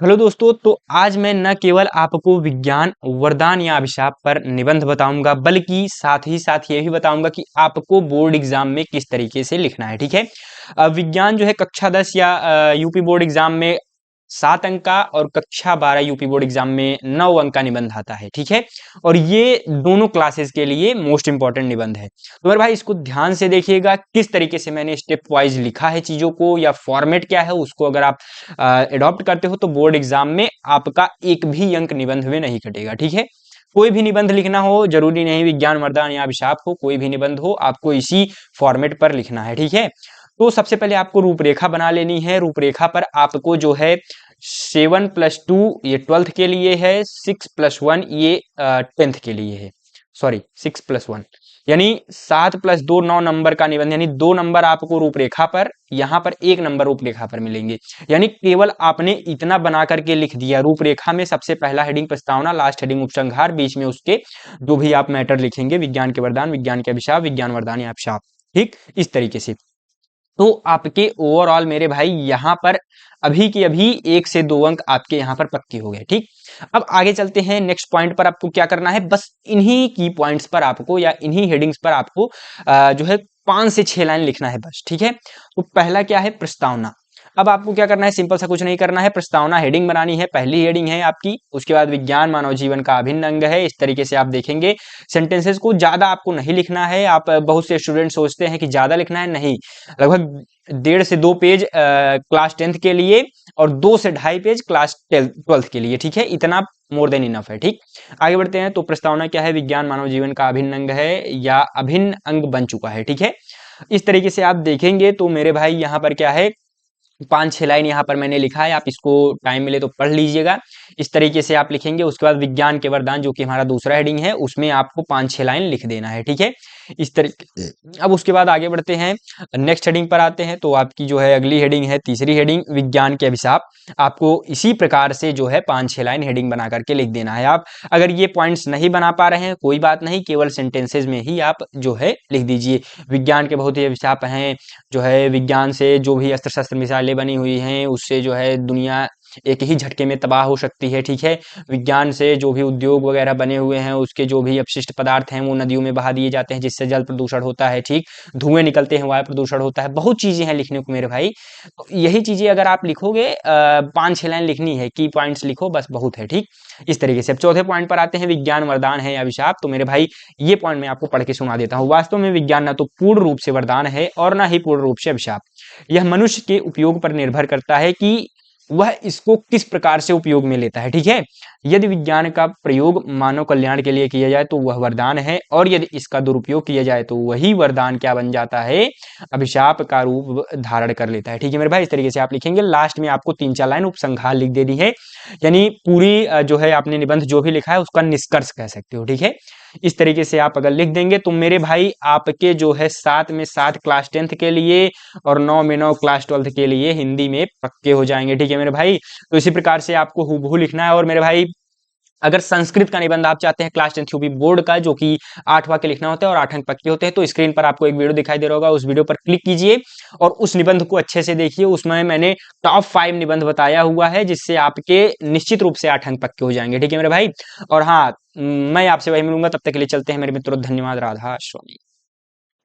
Hello दोस्तों, तो आज मैं न केवल आपको विज्ञान वरदान या अभिशाप पर निबंध बताऊंगा, बल्कि साथ ही साथ ये भी बताऊंगा कि आपको बोर्ड एग्जाम में किस तरीके से लिखना है। ठीक है। विज्ञान जो है कक्षा 10 या यूपी बोर्ड एग्जाम में 7 अंक का और कक्षा 12 यूपी बोर्ड एग्जाम में 9 अंक का निबंध आता है। ठीक है। और ये दोनों क्लासेस के लिए मोस्ट इंपॉर्टेंट निबंध है। तो मेरे भाई इसको ध्यान से देखिएगा किस तरीके से मैंने स्टेप वाइज लिखा है चीजों को, या फॉर्मेट क्या है उसको अगर आप एडॉप्ट करते हो तो बोर्ड एग्जाम में आपका एक भी अंक निबंध में नहीं कटेगा। ठीक है। कोई भी निबंध लिखना हो, जरूरी नहीं विज्ञान वरदान या अभिशाप हो, कोई भी निबंध हो आपको इसी फॉर्मेट पर लिखना है। ठीक है। तो सबसे पहले आपको रूपरेखा बना लेनी है। रूपरेखा पर आपको जो है 7+2 ये 12th के लिए है, 6+1 ये 10th के लिए है। सॉरी 6+1 यानी 7+2 9 नंबर का निबंध, यानी 2 नंबर आपको रूपरेखा पर, यहाँ पर 1 नंबर रूपरेखा पर मिलेंगे। यानी केवल आपने इतना बना करके लिख दिया। रूपरेखा में सबसे पहला हेडिंग प्रस्तावना, लास्ट हेडिंग उपसंहार, बीच में उसके जो भी आप मैटर लिखेंगे, विज्ञान के वरदान, विज्ञान के अभिशाप, विज्ञान वरदान या अभिशाप। ठीक, इस तरीके से तो आपके ओवरऑल मेरे भाई यहाँ पर अभी के अभी 1 से 2 अंक आपके यहाँ पर पक्के हो गए। ठीक। अब आगे चलते हैं नेक्स्ट पॉइंट पर। आपको क्या करना है, बस इन्हीं की पॉइंट्स पर आपको या इन्हीं हेडिंग्स पर आपको जो है 5 से 6 लाइन लिखना है बस। ठीक है। तो पहला क्या है, प्रस्तावना। अब आपको क्या करना है, सिंपल सा कुछ नहीं करना है, प्रस्तावना हेडिंग बनानी है। पहली हेडिंग है आपकी, उसके बाद विज्ञान मानव जीवन का अभिन्न अंग है। इस तरीके से आप देखेंगे सेंटेंसेस को ज्यादा आपको नहीं लिखना है। आप बहुत से स्टूडेंट सोचते हैं कि ज्यादा लिखना है, नहीं, लगभग 1.5 से 2 पेज क्लास 10th के लिए और 2 से 2.5 पेज क्लास 12th के लिए। ठीक है, इतना मोर देन इनफ है। ठीक। आगे बढ़ते हैं। तो प्रस्तावना क्या है, विज्ञान मानव जीवन का अभिन्न अंग है या अभिन्न अंग बन चुका है। ठीक है। इस तरीके से आप देखेंगे तो मेरे भाई यहाँ पर क्या है, 5-6 लाइन यहाँ पर मैंने लिखा है, आप इसको टाइम मिले तो पढ़ लीजिएगा। इस तरीके से आप लिखेंगे। उसके बाद विज्ञान के वरदान जो कि हमारा दूसरा हेडिंग है, उसमें आपको 5-6 लाइन लिख देना है। ठीक है। इस तरीके अब उसके बाद आगे बढ़ते हैं, नेक्स्ट हेडिंग पर आते हैं। तो आपकी जो है अगली हेडिंग है, तीसरी हेडिंग, विज्ञान के अभिशाप। आपको इसी प्रकार से जो है 5-6 लाइन हेडिंग बना करके लिख देना है। आप अगर ये पॉइंट्स नहीं बना पा रहे हैं कोई बात नहीं, केवल सेंटेंसेज में ही आप जो है लिख दीजिए। विज्ञान के बहुत ही अभिशाप हैं, जो है विज्ञान से जो भी अस्त्र शस्त्र मिसाइलें बनी हुई हैं उससे जो है दुनिया एक ही झटके में तबाह हो सकती है। ठीक है। विज्ञान से जो भी उद्योग वगैरह बने हुए हैं उसके जो भी अपशिष्ट पदार्थ हैं वो नदियों में बहा दिए जाते हैं, जिससे जल प्रदूषण होता है। ठीक। धुएं निकलते हैं, वायु प्रदूषण होता है, बहुत चीजें हैं लिखने को मेरे भाई। तो यही चीजें अगर आप लिखोगे, 5-6 लाइन लिखनी है, की पॉइंट्स लिखो बस, बहुत है। ठीक। इस तरीके से अब चौथे पॉइंट पर आते हैं, विज्ञान वरदान है या अभिशाप। तो मेरे भाई ये पॉइंट मैं आपको पढ़ के सुना देता हूँ। वास्तव में विज्ञान ना तो पूर्ण रूप से वरदान है और ना ही पूर्ण रूप से अभिशाप। यह मनुष्य के उपयोग पर निर्भर करता है कि वह इसको किस प्रकार से उपयोग में लेता है। ठीक है। यदि विज्ञान का प्रयोग मानव कल्याण के लिए किया जाए तो वह वरदान है, और यदि इसका दुरुपयोग किया जाए तो वही वरदान क्या बन जाता है, अभिशाप का रूप धारण कर लेता है। ठीक है मेरे भाई, इस तरीके से आप लिखेंगे। लास्ट में आपको 3-4 लाइन उपसंहार लिख देनी है, यानी पूरी जो है आपने निबंध जो भी लिखा है उसका निष्कर्ष कह सकते हो। ठीक है। इस तरीके से आप अगर लिख देंगे तो मेरे भाई आपके जो है 7 में 7 क्लास 10th के लिए और 9 में 9 क्लास 12th के लिए हिंदी में पक्के हो जाएंगे। ठीक है मेरे भाई। तो इसी प्रकार से आपको हूबहू लिखना है। और मेरे भाई अगर संस्कृत का निबंध आप चाहते हैं क्लास 10th यूपी बोर्ड का, जो कि 8 वाक्य लिखना होता है और 8 अंक पक्के होते हैं, तो स्क्रीन पर आपको एक वीडियो दिखाई दे रहा होगा, उस वीडियो पर क्लिक कीजिए और उस निबंध को अच्छे से देखिए। उसमें मैंने टॉप 5 निबंध बताया हुआ है, जिससे आपके निश्चित रूप से 8 अंक पक्के हो जाएंगे। ठीक है मेरे भाई। और हाँ, मैं आपसे वही मिलूंगा, तब तक के लिए चलते हैं मेरे मित्रों, धन्यवाद, राधा स्वामी।